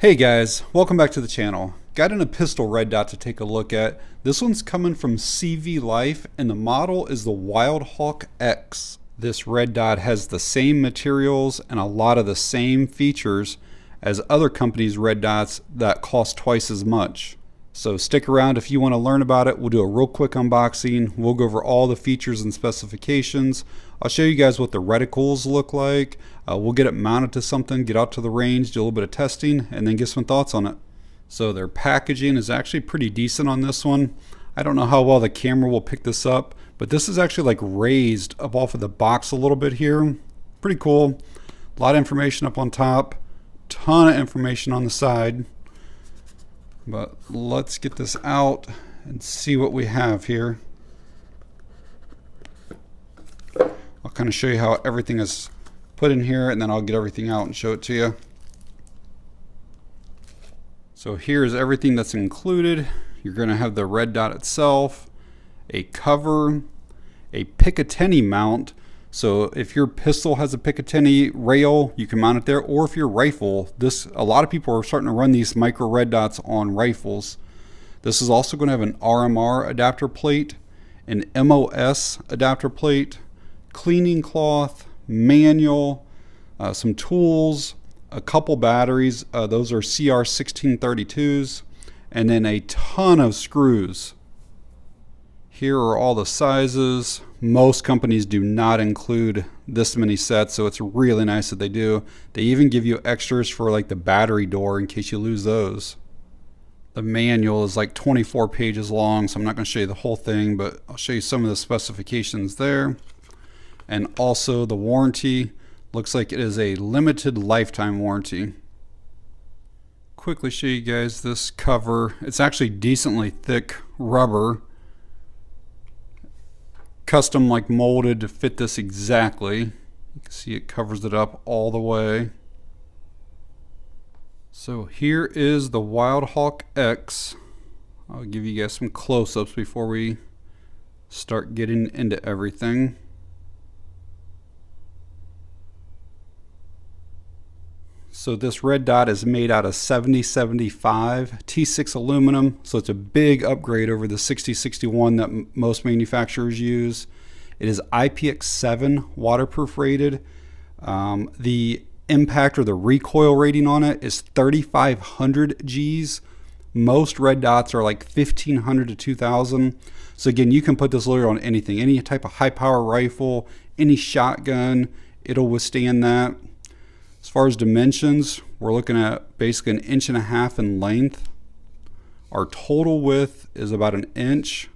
Hey guys, welcome back to the channel. Got in a pistol red dot to take a look at. This one's coming from CVLIFE and the model is the Wildhawk X. This red dot has the same materials and a lot of the same features as other companies' red dots that cost twice as much. So stick around if you want to learn about it. We'll do a real quick unboxing. We'll go over all the features and specifications. I'll show you guys what the reticles look like. We'll get it mounted to something, get out to the range, do a little bit of testing, and then get some thoughts on it. So their packaging is actually pretty decent on this one. I don't know how well the camera will pick this up, but this is actually like raised up off of the box a little bit here. Pretty cool. A lot of information up on top, ton of information on the side. But let's get this out and see what we have here. I'll kind of show you how everything is put in here, and then I'll get everything out and show it to you. So here's everything that's included. You're going to have the red dot itself, a cover, a Picatinny mount. So if your pistol has a Picatinny rail, you can mount it there, or if your rifle, a lot of people are starting to run these micro red dots on rifles. This is also going to have an RMR adapter plate, an MOS adapter plate, cleaning cloth, manual, some tools, a couple batteries, those are CR1632s, and then a ton of screws. Here are all the sizes. Most companies do not include this many sets, so it's really nice that they do. They even give you extras for like the battery door in case you lose those. The manual is like 24 pages long, so I'm not going to show you the whole thing, but I'll show you some of the specifications there. And also the warranty looks like it is a limited lifetime warranty. Quickly show you guys this cover. It's actually decently thick rubber, custom like molded to fit this exactly. You can see it covers it up all the way. So here is the Wildhawk X. I'll give you guys some close-ups before we start getting into everything. So this red dot is made out of 7075 T6 aluminum, so it's a big upgrade over the 6061 that most manufacturers use. It is IPX7 waterproof rated. The impact or the recoil rating on it is 3500 Gs. Most red dots are like 1500 to 2000. So again, you can put this literally on anything, any type of high power rifle, any shotgun, it'll withstand that. As far as dimensions, we're looking at basically 1.5 inches in length. Our total width is about 1 inch.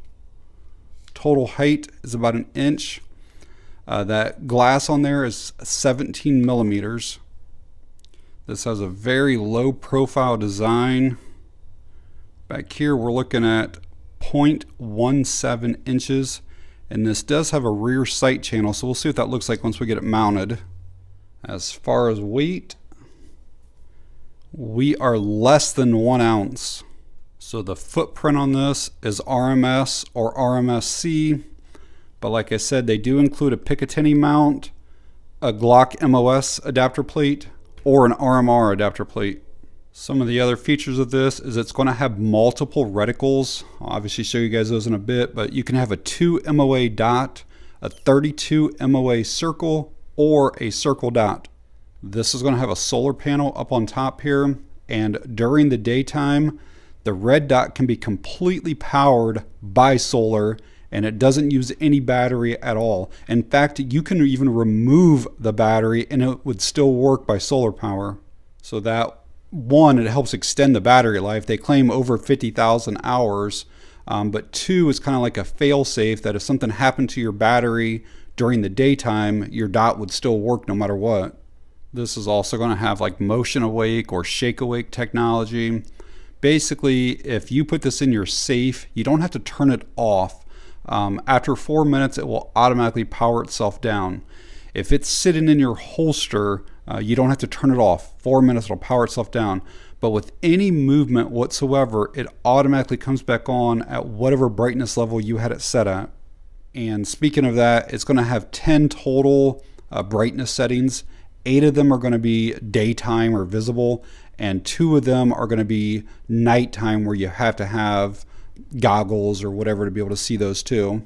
Total height is about 1 inch. That glass on there is 17 millimeters. This has a very low profile design. Back here we're looking at 0.17 inches. And this does have a rear sight channel, so we'll see what that looks like once we get it mounted. As far as weight, we are less than 1 ounce. So the footprint on this is RMS or RMSc, but like I said, they do include a Picatinny mount, a Glock MOS adapter plate, or an RMR adapter plate. Some of the other features of this is it's going to have multiple reticles. I'll obviously show you guys those in a bit, but you can have a 2 MOA dot, a 32 MOA circle, or a circle dot. This is going to have a solar panel up on top here, and during the daytime the red dot can be completely powered by solar and it doesn't use any battery at all. In fact, you can even remove the battery and it would still work by solar power. So that one, it helps extend the battery life. They claim over 50,000 hours, but two, is kind of like a fail-safe that if something happened to your battery during the daytime, your dot would still work no matter what. This is also going to have like motion awake or shake awake technology. Basically, if you put this in your safe, you don't have to turn it off. After 4 minutes, it will automatically power itself down. If it's sitting in your holster, you don't have to turn it off. 4 minutes, it'll power itself down. But with any movement whatsoever, it automatically comes back on at whatever brightness level you had it set at. And speaking of that, it's going to have 10 total brightness settings. 8 of them are going to be daytime or visible, and 2 of them are going to be nighttime where you have to have goggles or whatever to be able to see those too.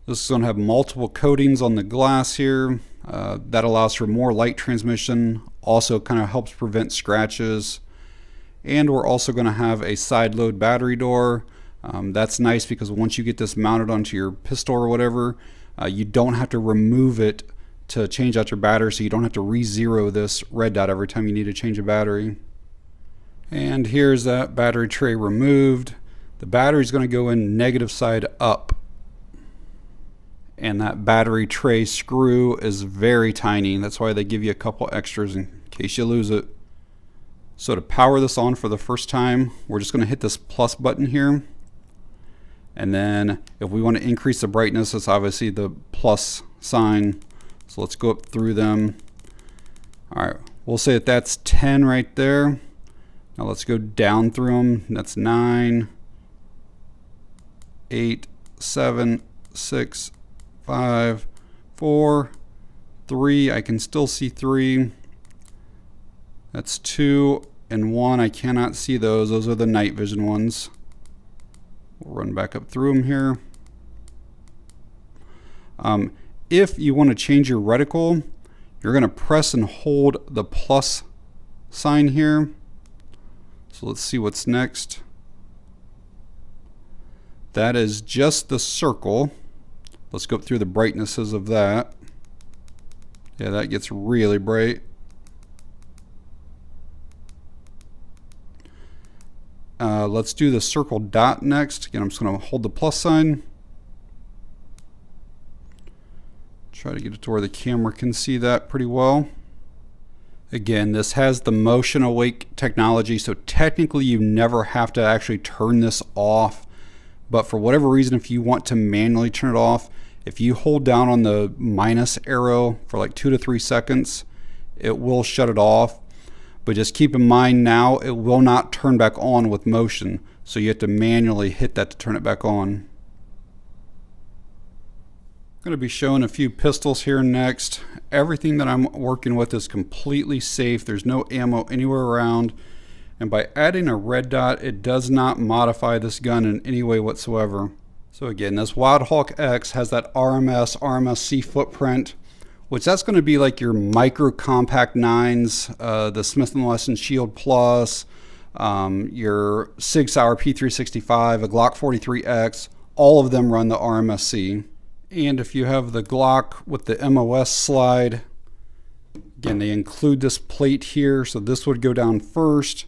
This is going to have multiple coatings on the glass here. That allows for more light transmission, also kind of helps prevent scratches. And we're also going to have a side load battery door. That's nice because once you get this mounted onto your pistol or whatever, you don't have to remove it to change out your battery, so you don't have to re-zero this red dot every time you need to change a battery. And here's that battery tray removed. The battery is going to go in negative side up. And that battery tray screw is very tiny. That's why they give you a couple extras in case you lose it. So to power this on for the first time, we're just going to hit this plus button here. And then if we want to increase the brightness, it's obviously the plus sign. So let's go up through them. All right, we'll say that that's 10 right there. Now let's go down through them. That's 9, 8, 7, 6, 5, 4, 3. I can still see 3. That's 2 and 1. I cannot see those. Those are the night vision ones. We'll run back up through them here. If you want to change your reticle, you're going to press and hold the plus sign here. So let's see what's next. That is just the circle. Let's go through the brightnesses of that. Yeah, that gets really bright. Let's do the circle dot next. Again, I'm just going to hold the plus sign. Try to get it to where the camera can see that pretty well. Again, this has the motion awake technology, so technically you never have to actually turn this off. But for whatever reason, if you want to manually turn it off, if you hold down on the minus arrow for like 2 to 3 seconds, it will shut it off. But just keep in mind now, it will not turn back on with motion. So you have to manually hit that to turn it back on. I'm going to be showing a few pistols here next. Everything that I'm working with is completely safe. There's no ammo anywhere around. And by adding a red dot, it does not modify this gun in any way whatsoever. So again, this Wildhawk X has that RMS, RMSc footprint, which that's going to be like your micro compact 9s, the Smith & Wesson Shield Plus, your Sig Sauer P365, a Glock 43X, all of them run the RMSc. And if you have the Glock with the MOS slide, again, they include this plate here, so this would go down first,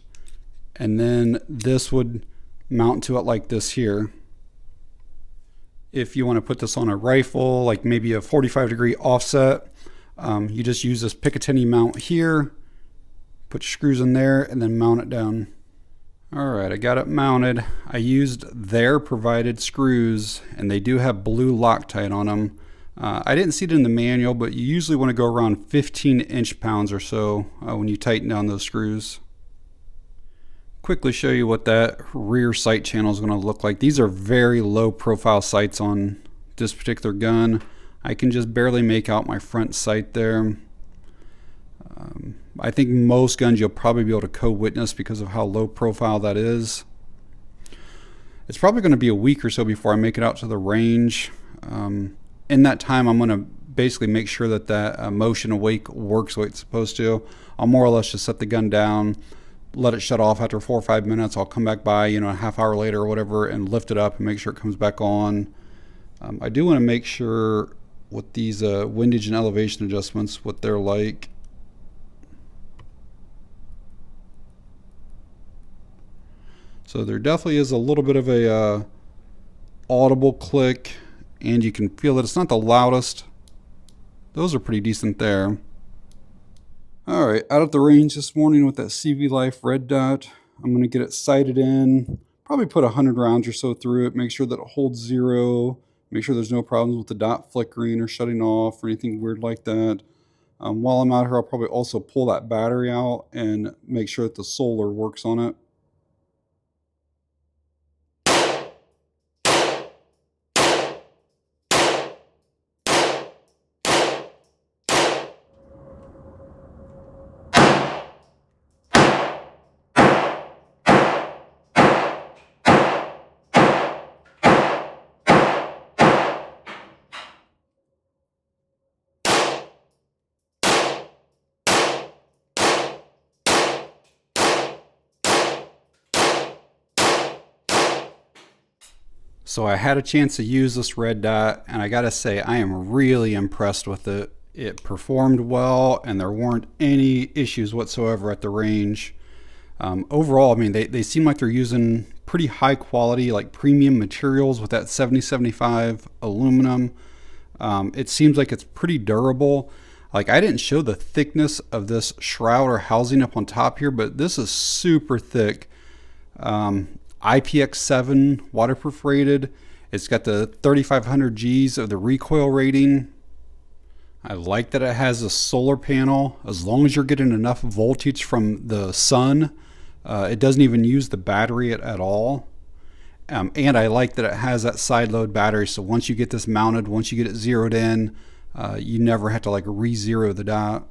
and then this would mount to it like this here. If you want to put this on a rifle, like maybe a 45-degree offset, you just use this Picatinny mount here, put screws in there, and then mount it down. All right, I got it mounted. I used their provided screws, and they do have blue Loctite on them. I didn't see it in the manual, but you usually want to go around 15 inch-pounds or so when you tighten down those screws. Quickly show you what that rear sight channel is going to look like. These are very low profile sights on this particular gun. I can just barely make out my front sight there. I think most guns you'll probably be able to co-witness because of how low profile that is. It's probably going to be a week or so before I make it out to the range. In that time, I'm going to basically make sure that that motion awake works the way it's supposed to. I'll more or less just set the gun down, let it shut off after 4 or 5 minutes. I'll come back by, a half hour later or whatever, and lift it up and make sure it comes back on. I do want to make sure with these windage and elevation adjustments what they're like. So there definitely is a little bit of a audible click, and you can feel that it's not the loudest. Those are pretty decent there. All right, out at the range this morning with that CVLIFE red dot. I'm going to get it sighted in, probably put 100 rounds or so through it, make sure that it holds 0, make sure there's no problems with the dot flickering or shutting off or anything weird like that. While I'm out here, I'll probably also pull that battery out and make sure that the solar works on it. So I had a chance to use this red dot, and I gotta say I am really impressed with it. It performed well, and there weren't any issues whatsoever at the range. Overall, I mean, they seem like they're using pretty high quality, like premium materials with that 7075 aluminum. It seems like it's pretty durable. Like, I didn't show the thickness of this shroud or housing up on top here, but this is super thick. IPX7 waterproof rated. It's got the 3500 Gs of the recoil rating. I like that it has a solar panel. As long as you're getting enough voltage from the sun, it doesn't even use the battery at all. And I like that it has that side load battery, so once you get this mounted, once you get it zeroed in, you never have to like re-zero the dot.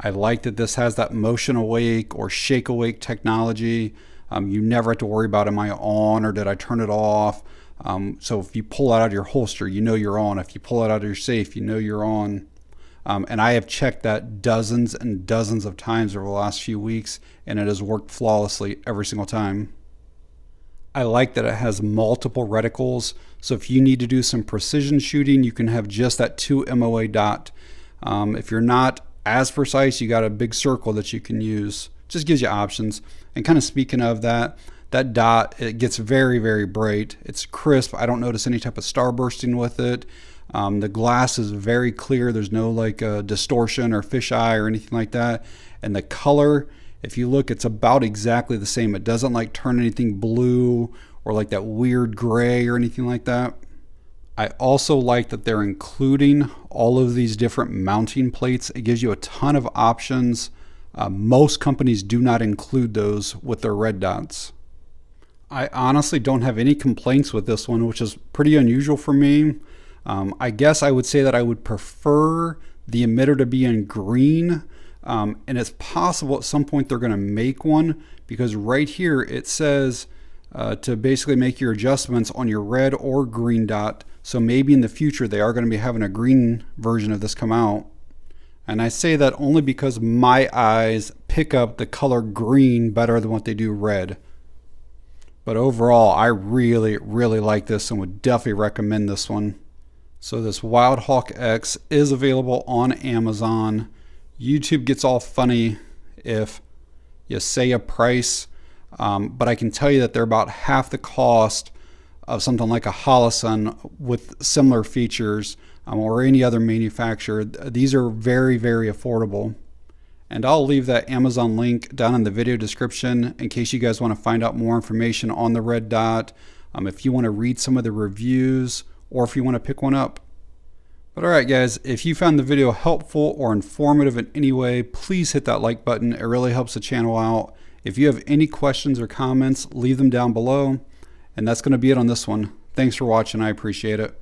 I like that this has that motion awake or shake awake technology. You never have to worry about, am I on or did I turn it off? So if you pull it out of your holster, you know you're on. If you pull it out of your safe, you know you're on. And I have checked that dozens and dozens of times over the last few weeks, and it has worked flawlessly every single time. I like that it has multiple reticles, so if you need to do some precision shooting, you can have just that 2 MOA dot. If you're not as precise, you got a big circle that you can use. Just gives you options. And kind of speaking of that dot, it gets very, very bright. It's crisp. I don't notice any type of starbursting with it. The glass is very clear. There's no like distortion or fisheye or anything like that. And the color, if you look, it's about exactly the same. It doesn't like turn anything blue or like that weird gray or anything like that. I also like that they're including all of these different mounting plates. It gives you a ton of options. Most companies do not include those with their red dots. I honestly don't have any complaints with this one, which is pretty unusual for me. I guess I would say that I would prefer the emitter to be in green. And it's possible at some point they're going to make one, because right here it says to basically make your adjustments on your red or green dot. So maybe in the future they are going to be having a green version of this come out. And I say that only because my eyes pick up the color green better than what they do red. But overall, I really, really like this and would definitely recommend this one. So this Wildhawk X is available on Amazon. YouTube gets all funny if you say a price, but I can tell you that they're about half the cost of something like a Holosun with similar features, or any other manufacturer. These are very, very affordable. And I'll leave that Amazon link down in the video description in case you guys want to find out more information on the red dot, if you want to read some of the reviews, or if you want to pick one up. But alright guys, if you found the video helpful or informative in any way, please hit that like button. It really helps the channel out. If you have any questions or comments, leave them down below. And that's going to be it on this one. Thanks for watching. I appreciate it.